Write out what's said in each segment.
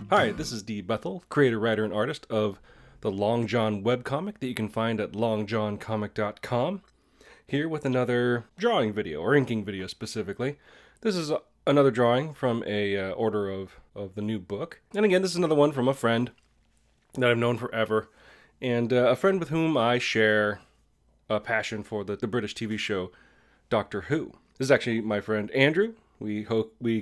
Hi, this is D. Bethel, creator, writer, and artist of the Long John webcomic that you can find at longjohncomic.com. Here with another drawing video, or inking video specifically. This is another drawing from a order of the new book. And again, this is another one from a friend that I've known forever, and a friend with whom I share a passion for the British TV show Doctor Who. This is actually my friend Andrew. We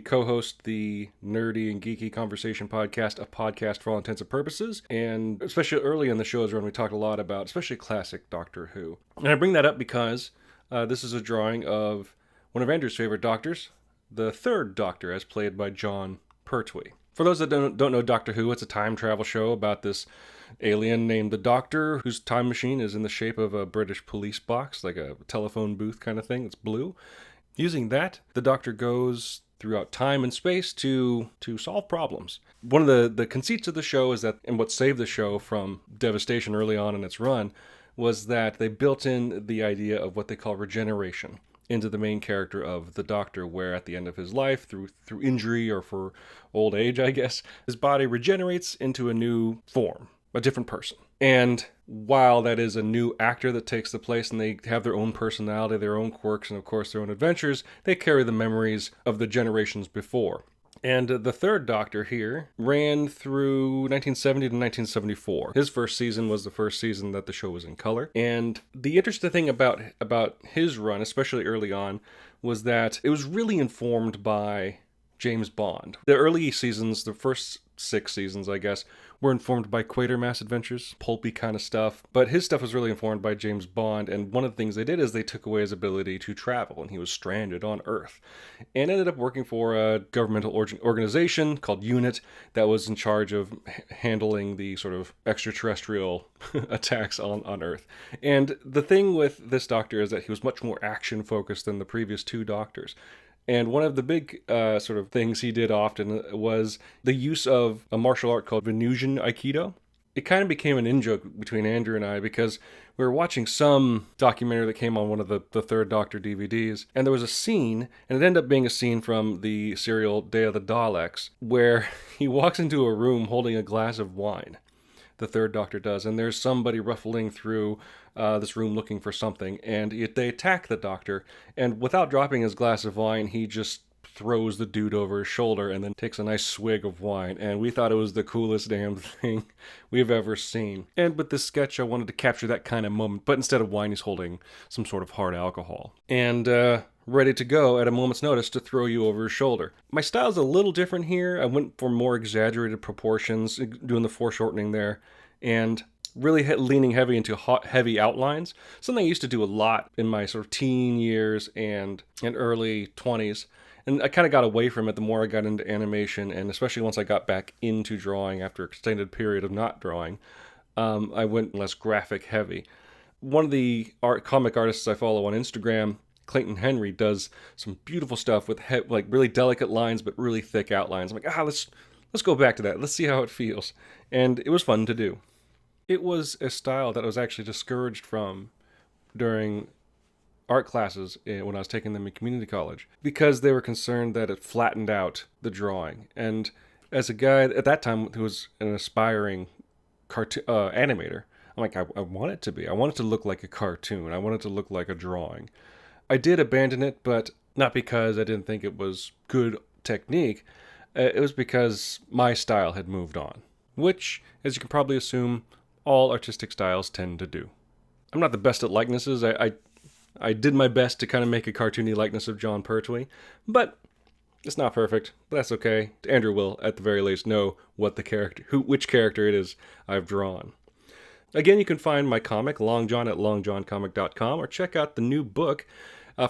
co-host the Nerdy and Geeky Conversation podcast, a podcast for all intents and purposes. And especially early in the show's run, we talked a lot about, especially classic Doctor Who. And I bring that up because this is a drawing of one of Andrew's favorite doctors, the third Doctor, as played by Jon Pertwee. For those that don't know Doctor Who, it's a time travel show about this alien named the Doctor, whose time machine is in the shape of a British police box, like a telephone booth kind of thing. It's blue. Using that, the Doctor goes throughout time and space to solve problems. One of the conceits of the show is that, and what saved the show from devastation early on in its run, was that they built in the idea of what they call regeneration into the main character of the Doctor, where at the end of his life, through injury or for old age, I guess, his body regenerates into a new form, a different person. And while that is a new actor that takes the place and they have their own personality, their own quirks, and of course their own adventures, they carry the memories of the generations before. And the third Doctor here ran through 1970 to 1974. His first season was the first season that the show was in color. And the interesting thing about his run, especially early on, was that it was really informed by James Bond. The early seasons, the first 6 seasons, I guess, were informed by Quatermass Adventures, pulpy kind of stuff. But his stuff was really informed by James Bond, and one of the things they did is they took away his ability to travel, and he was stranded on Earth. And ended up working for a governmental organization called UNIT that was in charge of handling the sort of extraterrestrial attacks on Earth. And the thing with this Doctor is that he was much more action-focused than the previous 2 Doctors. And one of the big sort of things he did often was the use of a martial art called Venusian Aikido. It kind of became an in-joke between Andrew and I because we were watching some documentary that came on one of the Third Doctor DVDs, and there was a scene, and it ended up being a scene from the serial Day of the Daleks, where he walks into a room holding a glass of wine. The Third Doctor does, and there's somebody ruffling through this room looking for something, and they attack the Doctor, and without dropping his glass of wine, he just throws the dude over his shoulder and then takes a nice swig of wine, and we thought it was the coolest damn thing we've ever seen. And with this sketch, I wanted to capture that kind of moment, but instead of wine, he's holding some sort of hard alcohol. And ready to go at a moment's notice to throw you over his shoulder. My style's a little different here. I went for more exaggerated proportions, doing the foreshortening there, and really leaning heavy into heavy outlines. Something I used to do a lot in my sort of teen years and early 20s. And I kind of got away from it the more I got into animation, and especially once I got back into drawing after an extended period of not drawing, I went less graphic heavy. One of the comic artists I follow on Instagram, Clayton Henry, does some beautiful stuff with like really delicate lines but really thick outlines. I'm like, let's go back to that. Let's see how it feels. And it was fun to do. It was a style that I was actually discouraged from during art classes when I was taking them in community college because they were concerned that it flattened out the drawing. And as a guy at that time who was an aspiring animator, I'm like, I want it to be. I want it to look like a cartoon. I want it to look like a drawing. I did abandon it, but not because I didn't think it was good technique. It was because my style had moved on, which, as you can probably assume, all artistic styles tend to do. I'm not the best at likenesses. I did my best to kind of make a cartoony likeness of Jon Pertwee, but it's not perfect. But that's okay. Andrew will, at the very least, know what which character it is I've drawn. Again, you can find my comic, Long John, at longjohncomic.com, or check out the new book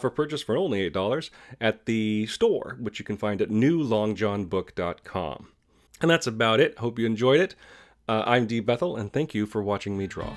for purchase for only $8 at the store, which you can find at newlongjohnbook.com. And that's about it. Hope you enjoyed it. I'm D. Bethel, and thank you for watching me draw.